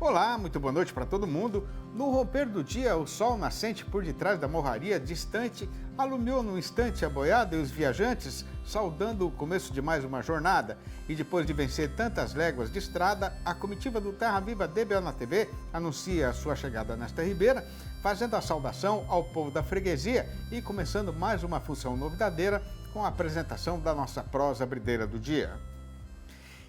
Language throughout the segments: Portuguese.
Olá, muito boa noite para todo mundo. No romper do dia, o sol nascente por detrás da morraria distante alumiou num instante a boiada e os viajantes, saudando o começo de mais uma jornada. E depois de vencer tantas léguas de estrada, a comitiva do Terra Viva DBO na TV anuncia a sua chegada nesta ribeira, fazendo a saudação ao povo da freguesia e começando mais uma função novidadeira com a apresentação da nossa prosa brideira do dia.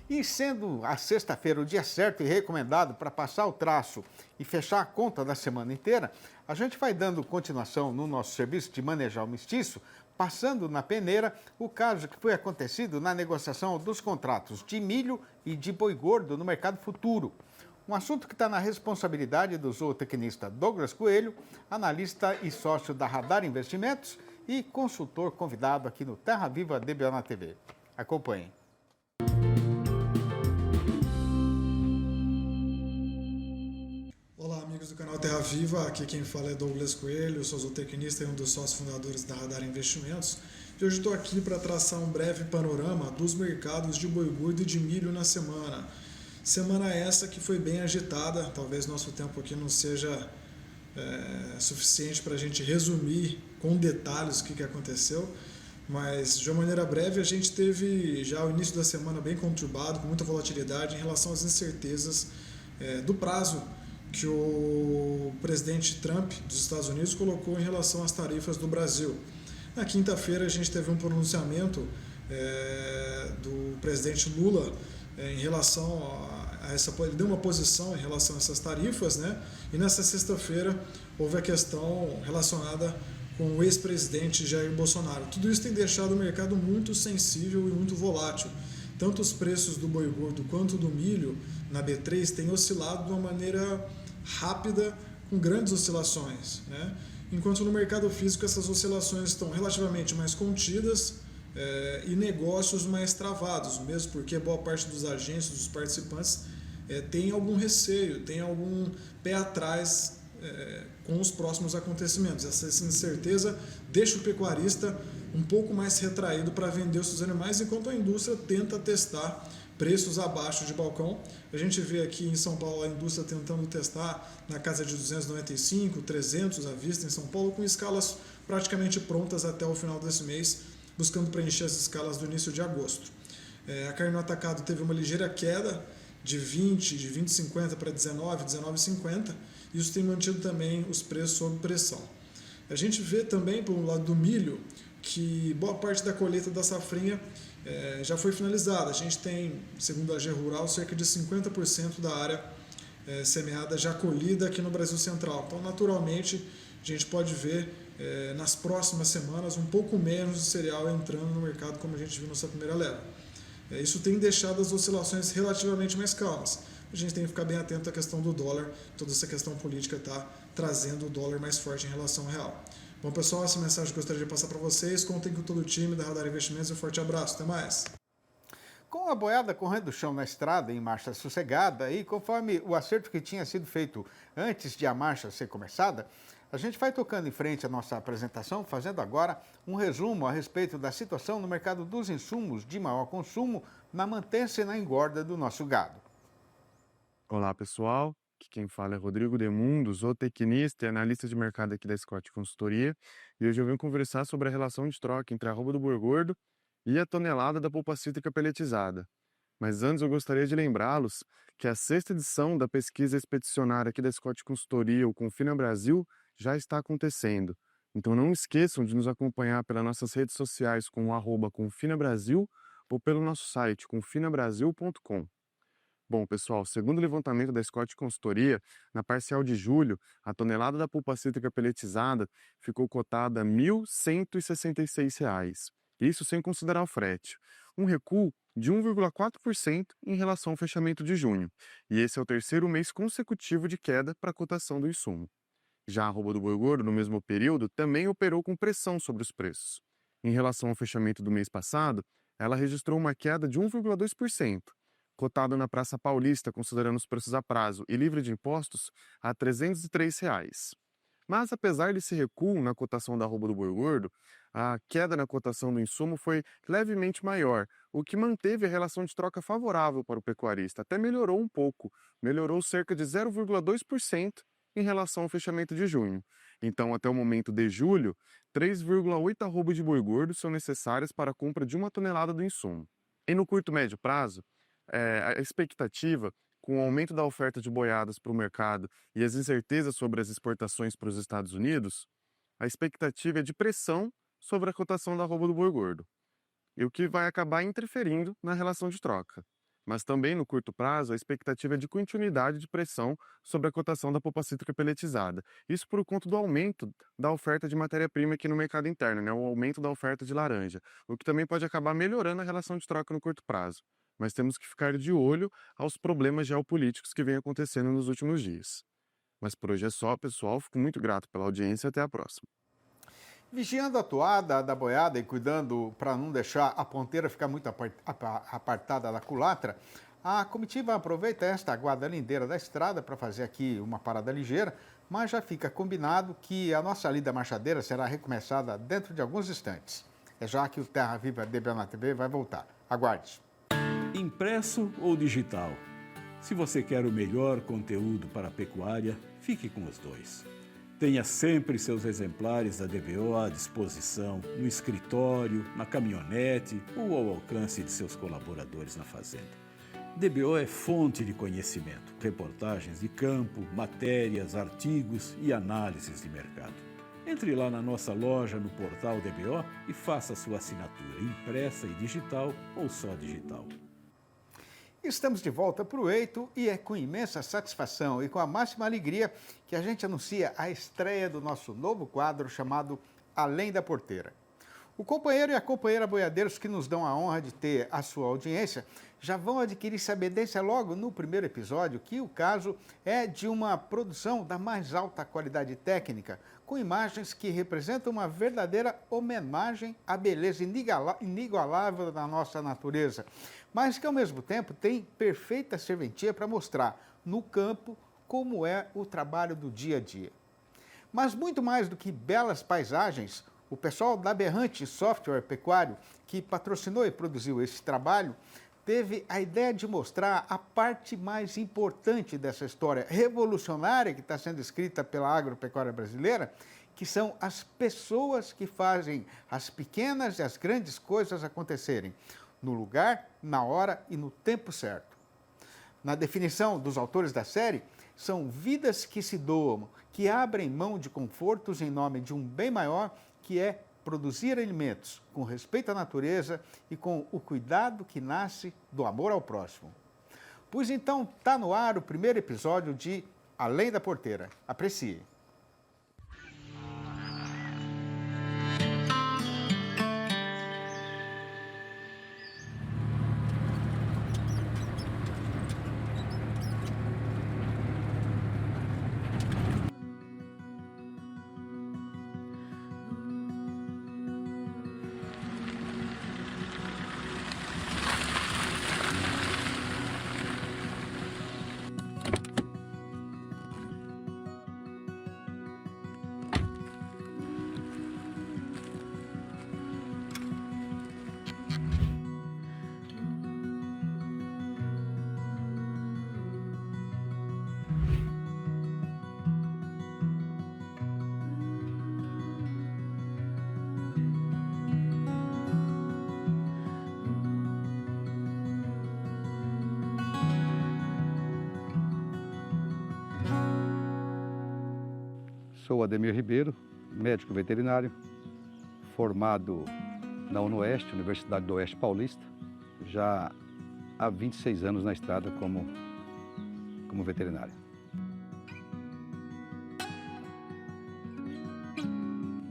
E sendo a sexta-feira o dia certo e recomendado para passar o traço e fechar a conta da semana inteira, a gente vai dando continuação no nosso serviço de manejar o mestiço, passando na peneira o caso que foi acontecido na negociação dos contratos de milho e de boi gordo no mercado futuro. Um assunto que está na responsabilidade do zootecnista Douglas Coelho, analista e sócio da Radar Investimentos e consultor convidado aqui no Terra Viva DBO na TV. Acompanhem. Olá, amigos do canal Terra Viva, aqui quem fala é Douglas Coelho, sou zootecnista e um dos sócios fundadores da Radar Investimentos. E hoje estou aqui para traçar um breve panorama dos mercados de boi gordo e de milho na semana. Semana essa que foi bem agitada, talvez nosso tempo aqui não seja suficiente para a gente resumir com detalhes o que aconteceu, mas de uma maneira breve a gente teve já o início da semana bem conturbado, com muita volatilidade em relação às incertezas do prazo que o presidente Trump dos Estados Unidos colocou em relação às tarifas do Brasil. Na quinta-feira a gente teve um pronunciamento do presidente Lula em relação a essa, ele deu uma posição em relação a essas tarifas, né? E nessa sexta-feira houve a questão relacionada com o ex-presidente Jair Bolsonaro. Tudo isso tem deixado o mercado muito sensível e muito volátil. Tanto os preços do boi gordo quanto do milho na B3 têm oscilado de uma maneira rápida, com grandes oscilações, né? Enquanto no mercado físico essas oscilações estão relativamente mais contidas e negócios mais travados, mesmo porque boa parte dos agentes, dos participantes, tem algum receio, tem algum pé atrás com os próximos acontecimentos. Essa incerteza deixa o pecuarista um pouco mais retraído para vender os seus animais, enquanto a indústria tenta testar preços abaixo de balcão. A gente vê aqui em São Paulo a indústria tentando testar na casa de 295, 300 à vista em São Paulo, com escalas praticamente prontas até o final desse mês, buscando preencher as escalas do início de agosto. A carne no atacado teve uma ligeira queda de 20,50 para 19,50. Isso tem mantido também os preços sob pressão. A gente vê também, por um lado do milho, que boa parte da colheita da safrinha já foi finalizada. A gente tem, segundo a AG Rural, cerca de 50% da área semeada já colhida aqui no Brasil Central. Então, naturalmente, a gente pode ver nas próximas semanas um pouco menos de cereal entrando no mercado, como a gente viu nessa primeira leva. Isso tem deixado as oscilações relativamente mais calmas. A gente tem que ficar bem atento à questão do dólar. Toda essa questão política está trazendo o dólar mais forte em relação ao real. Bom, pessoal, essa mensagem que eu gostaria de passar para vocês. Contem com todo o time da Radar Investimentos. Um forte abraço. Até mais. Com a boiada correndo o chão na estrada em marcha sossegada e conforme o acerto que tinha sido feito antes de a marcha ser começada, a gente vai tocando em frente a nossa apresentação, fazendo agora um resumo a respeito da situação no mercado dos insumos de maior consumo na mantença e na engorda do nosso gado. Olá, pessoal. Aqui quem fala é Rodrigo Demundo, zootecnista e analista de mercado aqui da Scott Consultoria. E hoje eu venho conversar sobre a relação de troca entre a arroba do boi gordo e a tonelada da polpa cítrica peletizada. Mas antes eu gostaria de lembrá-los que a sexta edição da pesquisa expedicionária aqui da Scott Consultoria, o Confina Brasil, já está acontecendo. Então não esqueçam de nos acompanhar pelas nossas redes sociais com o @confinabrasil ou pelo nosso site confinabrasil.com. Bom, pessoal, segundo o levantamento da Scott Consultoria, na parcial de julho, a tonelada da polpa cítrica peletizada ficou cotada a R$ 1.166. Isso sem considerar o frete. Um recuo de 1,4% em relação ao fechamento de junho. E esse é o terceiro mês consecutivo de queda para a cotação do insumo. Já a arroba do boi gordo, no mesmo período, também operou com pressão sobre os preços. Em relação ao fechamento do mês passado, ela registrou uma queda de 1,2%. Cotado na Praça Paulista, considerando os preços a prazo e livre de impostos, a R$ 303. Mas, apesar desse recuo na cotação da arroba do boi gordo, a queda na cotação do insumo foi levemente maior, o que manteve a relação de troca favorável para o pecuarista, até melhorou um pouco, melhorou cerca de 0,2% em relação ao fechamento de junho. Então, até o momento de julho, 3,8 arrobas de boi gordo são necessárias para a compra de 1 tonelada do insumo. E no curto e médio prazo, a expectativa, com o aumento da oferta de boiadas para o mercado e as incertezas sobre as exportações para os Estados Unidos, a expectativa é de pressão sobre a cotação da arroba do boi gordo, e o que vai acabar interferindo na relação de troca. Mas também no curto prazo, a expectativa é de continuidade de pressão sobre a cotação da polpa cítrica peletizada. Isso por conta do aumento da oferta de matéria-prima aqui no mercado interno, né? O aumento da oferta de laranja, o que também pode acabar melhorando a relação de troca no curto prazo. Mas temos que ficar de olho aos problemas geopolíticos que vêm acontecendo nos últimos dias. Mas por hoje é só, pessoal. Fico muito grato pela audiência e até a próxima. Vigiando a toada da boiada e cuidando para não deixar a ponteira ficar muito apartada da culatra, a comitiva aproveita esta aguada lindeira da estrada para fazer aqui uma parada ligeira, mas já fica combinado que a nossa lida marchadeira será recomeçada dentro de alguns instantes. É já que o Terra Viva DBA na TV vai voltar. Aguarde. Impresso ou digital? Se você quer o melhor conteúdo para a pecuária, fique com os dois. Tenha sempre seus exemplares da DBO à disposição, no escritório, na caminhonete ou ao alcance de seus colaboradores na fazenda. DBO é fonte de conhecimento, reportagens de campo, matérias, artigos e análises de mercado. Entre lá na nossa loja no portal DBO e faça sua assinatura impressa e digital ou só digital. Estamos de volta para o Eito e é com imensa satisfação e com a máxima alegria que a gente anuncia a estreia do nosso novo quadro chamado Além da Porteira. O companheiro e a companheira boiadeiros que nos dão a honra de ter a sua audiência já vão adquirir sabedência logo no primeiro episódio que o caso é de uma produção da mais alta qualidade técnica, com imagens que representam uma verdadeira homenagem à beleza inigualável da nossa natureza, mas que ao mesmo tempo tem perfeita serventia para mostrar no campo como é o trabalho do dia a dia. Mas muito mais do que belas paisagens, o pessoal da Berrante Software Pecuário, que patrocinou e produziu esse trabalho, teve a ideia de mostrar a parte mais importante dessa história revolucionária que está sendo escrita pela agropecuária brasileira, que são as pessoas que fazem as pequenas e as grandes coisas acontecerem, no lugar, na hora e no tempo certo. Na definição dos autores da série, são vidas que se doam, que abrem mão de confortos em nome de um bem maior, que é produzir alimentos com respeito à natureza e com o cuidado que nasce do amor ao próximo. Pois então, está no ar o primeiro episódio de Além da Porteira. Aprecie! Sou Ademir Ribeiro, médico veterinário, formado na UNOeste, Universidade do Oeste Paulista, já há 26 anos na estrada como veterinário.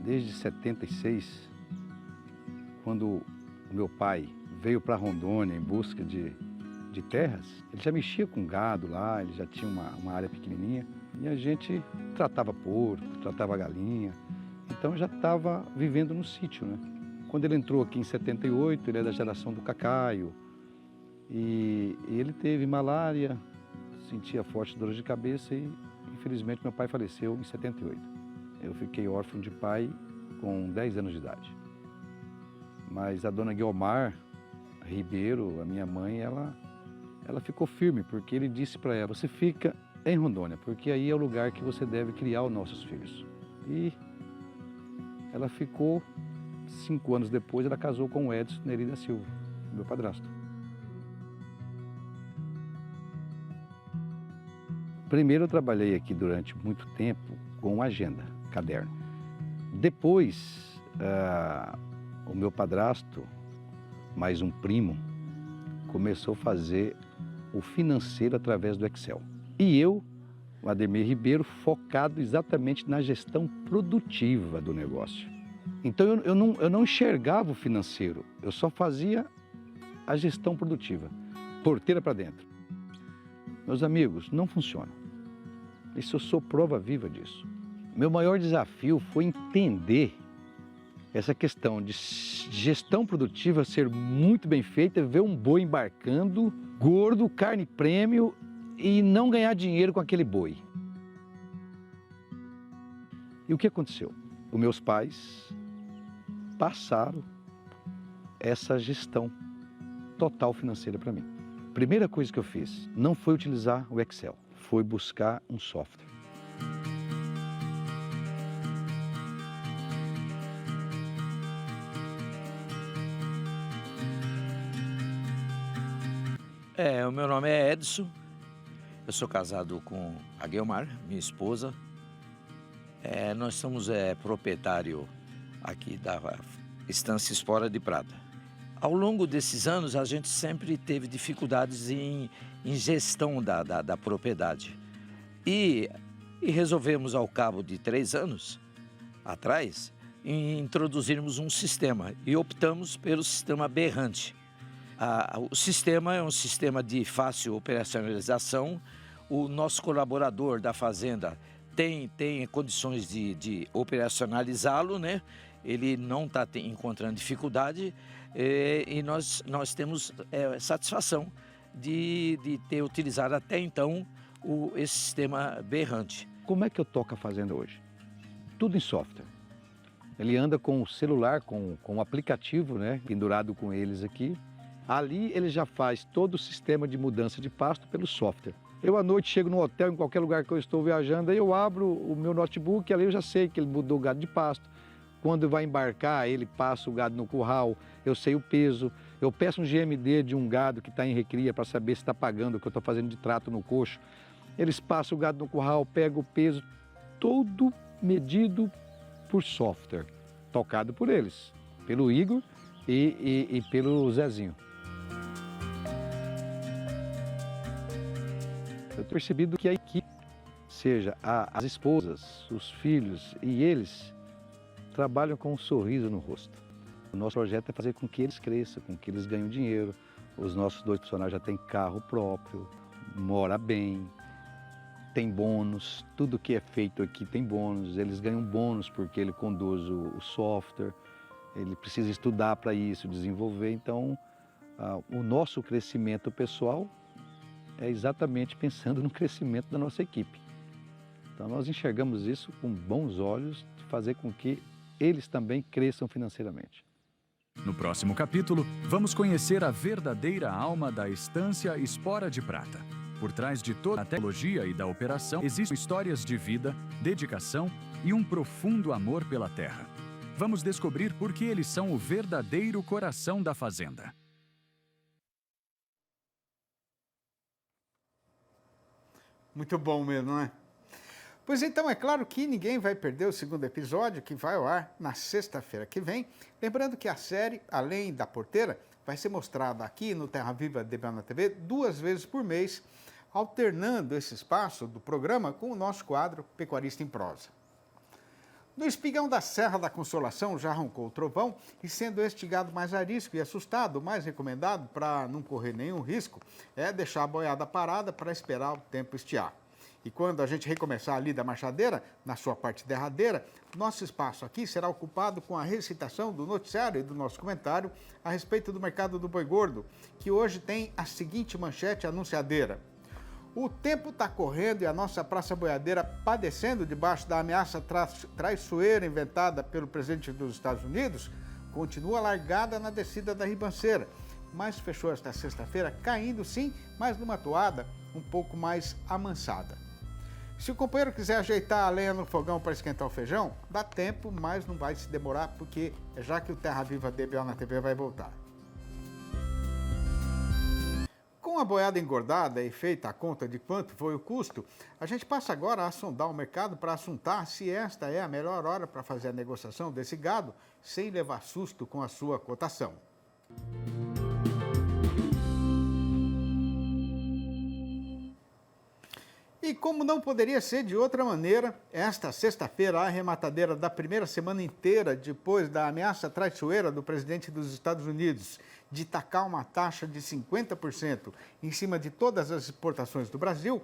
Desde 76, quando o meu pai veio para Rondônia em busca de terras, ele já mexia com gado lá, ele já tinha uma área pequenininha, e a gente tratava porco, tratava galinha, então já estava vivendo no sítio, né? Quando ele entrou aqui em 78, ele é da geração do Cacaio, e ele teve malária, sentia fortes dores de cabeça e, infelizmente, meu pai faleceu em 78. Eu fiquei órfão de pai com 10 anos de idade. Mas a dona Guiomar Ribeiro, a minha mãe, ela ficou firme, porque ele disse para ela: você fica em Rondônia, porque aí é o lugar que você deve criar os nossos filhos. E ela ficou, 5 anos depois, ela casou com o Edson Neri da Silva, meu padrasto. Primeiro eu trabalhei aqui durante muito tempo com agenda, caderno. Depois, o meu padrasto, mais um primo, começou a fazer o financeiro através do Excel. E eu, o Ademir Ribeiro, focado exatamente na gestão produtiva do negócio. Então eu não enxergava o financeiro, eu só fazia a gestão produtiva, porteira para dentro. Meus amigos, não funciona. Isso eu sou prova viva disso. Meu maior desafio foi entender essa questão de gestão produtiva ser muito bem feita, ver um boi embarcando, gordo, carne prêmio e não ganhar dinheiro com aquele boi. E o que aconteceu? Os meus pais passaram essa gestão total financeira para mim. Primeira coisa que eu fiz não foi utilizar o Excel, foi buscar um software. O meu nome é Edson, eu sou casado com a Guiomar, minha esposa. Nós somos proprietário aqui da Estância Espora de Prata. Ao longo desses anos, a gente sempre teve dificuldades em gestão da propriedade. E resolvemos, ao cabo de 3 anos atrás, introduzirmos um sistema e optamos pelo sistema Berrante. O sistema é um sistema de fácil operacionalização. O nosso colaborador da fazenda tem condições de operacionalizá-lo, né? Ele não está encontrando dificuldade e nós temos satisfação de ter utilizado até então esse sistema Berrante. Como é que eu toco a fazenda hoje? Tudo em software. Ele anda com o celular, com o aplicativo, né, pendurado com eles aqui. Ali ele já faz todo o sistema de mudança de pasto pelo software. Eu à noite chego no hotel, em qualquer lugar que eu estou viajando, aí eu abro o meu notebook, ali eu já sei que ele mudou o gado de pasto. Quando vai embarcar, ele passa o gado no curral, eu sei o peso. Eu peço um GMD de um gado que está em recria para saber se está pagando o que eu estou fazendo de trato no coxo. Eles passam o gado no curral, pegam o peso, todo medido por software, tocado por eles, pelo Igor e pelo Zezinho. Eu tenho percebido que a equipe, seja as esposas, os filhos e eles, trabalham com um sorriso no rosto. O nosso projeto é fazer com que eles cresçam, com que eles ganhem dinheiro. Os nossos 2 funcionários já têm carro próprio, mora bem, tem bônus, tudo que é feito aqui tem bônus. Eles ganham bônus porque ele conduz o software, ele precisa estudar para isso, desenvolver. Então, o nosso crescimento pessoal é exatamente pensando no crescimento da nossa equipe. Então nós enxergamos isso com bons olhos, de fazer com que eles também cresçam financeiramente. No próximo capítulo, vamos conhecer a verdadeira alma da Estância Espora de Prata. Por trás de toda a tecnologia e da operação, existem histórias de vida, dedicação e um profundo amor pela terra. Vamos descobrir por que eles são o verdadeiro coração da fazenda. Muito bom mesmo, não é? Pois então, é claro que ninguém vai perder o 2º episódio, que vai ao ar na sexta-feira que vem. Lembrando que a série, além da porteira, vai ser mostrada aqui no Terra Viva DBA TV 2 vezes por mês, alternando esse espaço do programa com o nosso quadro Pecuarista em Prosa. No espigão da Serra da Consolação já roncou o trovão e, sendo este gado mais arisco e assustado, o mais recomendado para não correr nenhum risco é deixar a boiada parada para esperar o tempo estiar. E quando a gente recomeçar ali da marchadeira, na sua parte derradeira, nosso espaço aqui será ocupado com a recitação do noticiário e do nosso comentário a respeito do mercado do boi gordo, que hoje tem a seguinte manchete anunciadeira. O tempo está correndo e a nossa praça boiadeira padecendo debaixo da ameaça traiçoeira inventada pelo presidente dos Estados Unidos, continua largada na descida da ribanceira, mas fechou esta sexta-feira caindo sim, mas numa toada um pouco mais amansada. Se o companheiro quiser ajeitar a lenha no fogão para esquentar o feijão, dá tempo, mas não vai se demorar, porque já que o Terra Viva DBO na TV vai voltar. Com a boiada engordada e feita a conta de quanto foi o custo, a gente passa agora a sondar o mercado para assuntar se esta é a melhor hora para fazer a negociação desse gado sem levar susto com a sua cotação. E como não poderia ser de outra maneira, esta sexta-feira, a arrematadeira da primeira semana inteira depois da ameaça traiçoeira do presidente dos Estados Unidos de tacar uma taxa de 50% em cima de todas as exportações do Brasil,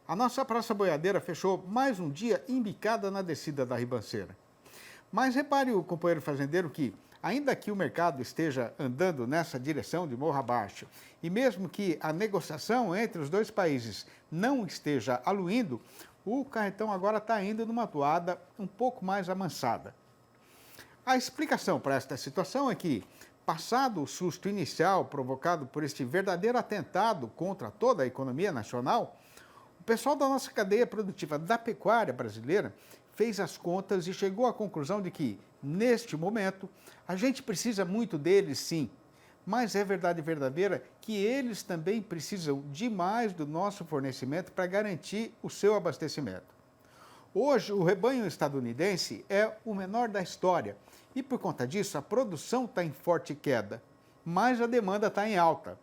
a nossa praça boiadeira fechou mais um dia embicada na descida da ribanceira. Mas repare o companheiro fazendeiro que, ainda que o mercado esteja andando nessa direção de morro abaixo, e mesmo que a negociação entre os dois países não esteja aluindo, o carretão agora está indo numa toada um pouco mais amansada. A explicação para esta situação é que, passado o susto inicial provocado por este verdadeiro atentado contra toda a economia nacional, o pessoal da nossa cadeia produtiva da pecuária brasileira fez as contas e chegou à conclusão de que, neste momento, a gente precisa muito deles, sim, mas é verdade verdadeira que eles também precisam demais do nosso fornecimento para garantir o seu abastecimento. Hoje, o rebanho estadunidense é o menor da história e, por conta disso, a produção está em forte queda, mas a demanda está em alta.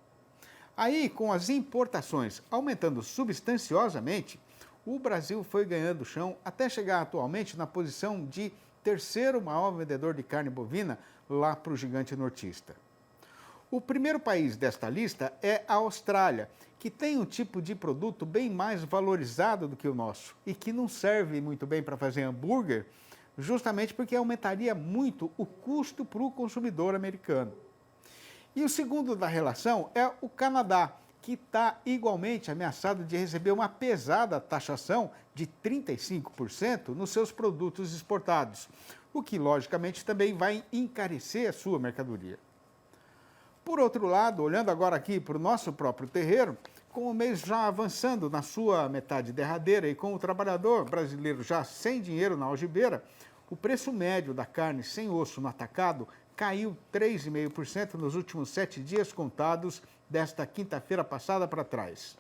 Aí, com as importações aumentando substanciosamente, o Brasil foi ganhando chão até chegar atualmente na posição de terceiro maior vendedor de carne bovina lá para o gigante nortista. O primeiro país desta lista é a Austrália, que tem um tipo de produto bem mais valorizado do que o nosso e que não serve muito bem para fazer hambúrguer, justamente porque aumentaria muito o custo para o consumidor americano. E o segundo da relação é o Canadá, que está igualmente ameaçado de receber uma pesada taxação de 35% nos seus produtos exportados, o que logicamente também vai encarecer a sua mercadoria. Por outro lado, olhando agora aqui para o nosso próprio terreiro, com o mês já avançando na sua metade derradeira e com o trabalhador brasileiro já sem dinheiro na algibeira, o preço médio da carne sem osso no atacado caiu 3,5% nos últimos 7 dias contados desta quinta-feira passada para trás.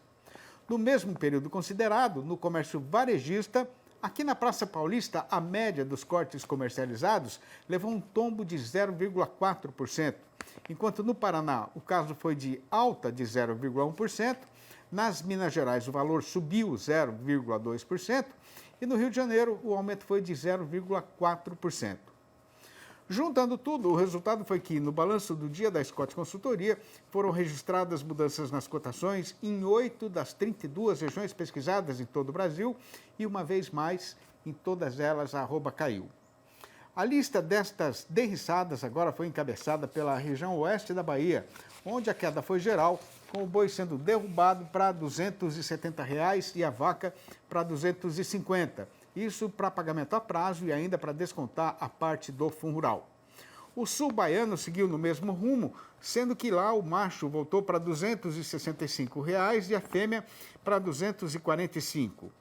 No mesmo período considerado, no comércio varejista, aqui na Praça Paulista, a média dos cortes comercializados levou um tombo de 0,4%, enquanto no Paraná o caso foi de alta de 0,1%, nas Minas Gerais o valor subiu 0,2% e no Rio de Janeiro o aumento foi de 0,4%. Juntando tudo, o resultado foi que, no balanço do dia da Scott Consultoria, foram registradas mudanças nas cotações em 8 das 32 regiões pesquisadas em todo o Brasil e, uma vez mais, em todas elas a arroba caiu. A lista destas derriçadas agora foi encabeçada pela região oeste da Bahia, onde a queda foi geral, com o boi sendo derrubado para R$ 270 e a vaca para R$ 250. Isso para pagamento a prazo e ainda para descontar a parte do fundo rural. O sul baiano seguiu no mesmo rumo, sendo que lá o macho voltou para R$ 265 e a fêmea para R$ 245.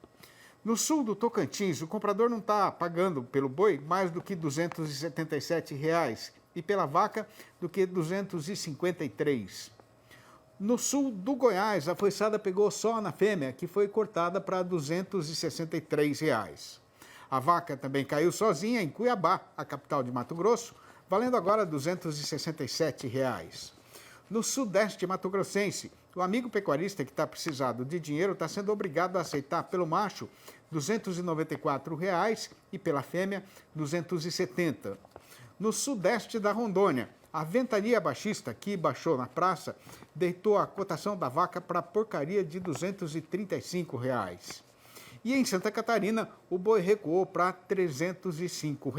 No sul do Tocantins, o comprador não está pagando pelo boi mais do que R$ 277 e pela vaca do que R$ 253. No sul do Goiás, a foiçada pegou só na fêmea, que foi cortada para R$ 263. A vaca também caiu sozinha em Cuiabá, a capital de Mato Grosso, valendo agora R$ 267. No sudeste mato-grossense, o amigo pecuarista que está precisado de dinheiro está sendo obrigado a aceitar pelo macho R$ 294 e pela fêmea R$ 270. No sudeste da Rondônia, a ventania baixista, que baixou na praça, deitou a cotação da vaca para a porcaria de R$ 235. E em Santa Catarina, o boi recuou para R$ 305.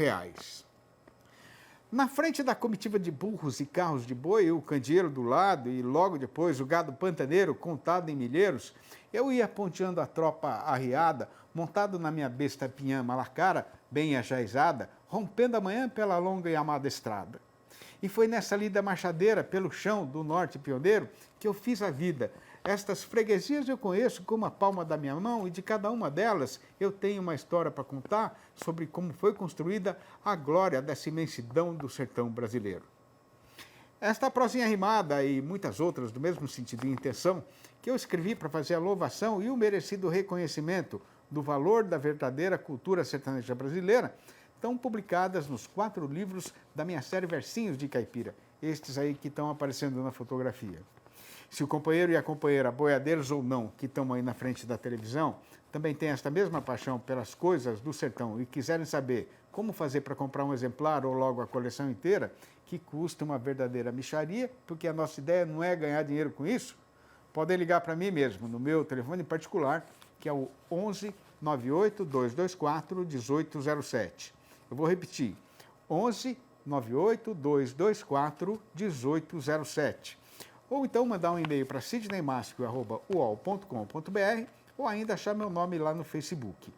Na frente da comitiva de burros e carros de boi, o candeeiro do lado e logo depois o gado pantaneiro contado em milheiros, eu ia ponteando a tropa arriada, montado na minha besta pinhã malacara, bem ajaizada, rompendo a manhã pela longa e amada estrada. E foi nessa lida marchadeira pelo chão do norte pioneiro que eu fiz a vida. Estas freguesias eu conheço como a palma da minha mão e de cada uma delas eu tenho uma história para contar sobre como foi construída a glória dessa imensidão do sertão brasileiro. Esta prosinha rimada e muitas outras do mesmo sentido e intenção que eu escrevi para fazer a louvação e o merecido reconhecimento do valor da verdadeira cultura sertaneja brasileira estão publicadas nos 4 livros da minha série Versinhos de Caipira, estes aí que estão aparecendo na fotografia. Se o companheiro e a companheira, boiadeiros ou não, que estão aí na frente da televisão, também têm esta mesma paixão pelas coisas do sertão e quiserem saber como fazer para comprar um exemplar ou logo a coleção inteira, que custa uma verdadeira mixaria, porque a nossa ideia não é ganhar dinheiro com isso, podem ligar para mim mesmo, no meu telefone particular, que é o 11 98 224 1807. Eu vou repetir, 11 98 224 1807. Ou então mandar um e-mail para sidneymasco@uol.com.br ou ainda achar meu nome lá no Facebook.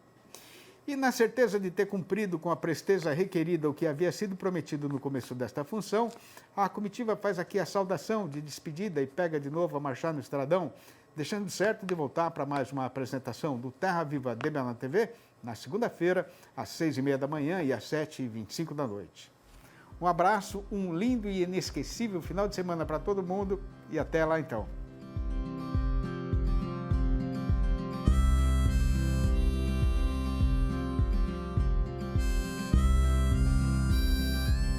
E na certeza de ter cumprido com a presteza requerida o que havia sido prometido no começo desta função, a comitiva faz aqui a saudação de despedida e pega de novo a marchar no estradão, deixando certo de voltar para mais uma apresentação do Terra Viva DB na TV, na segunda-feira, às 6h30 da manhã e às 7h25 da noite. Um abraço, um lindo e inesquecível final de semana para todo mundo e até lá então.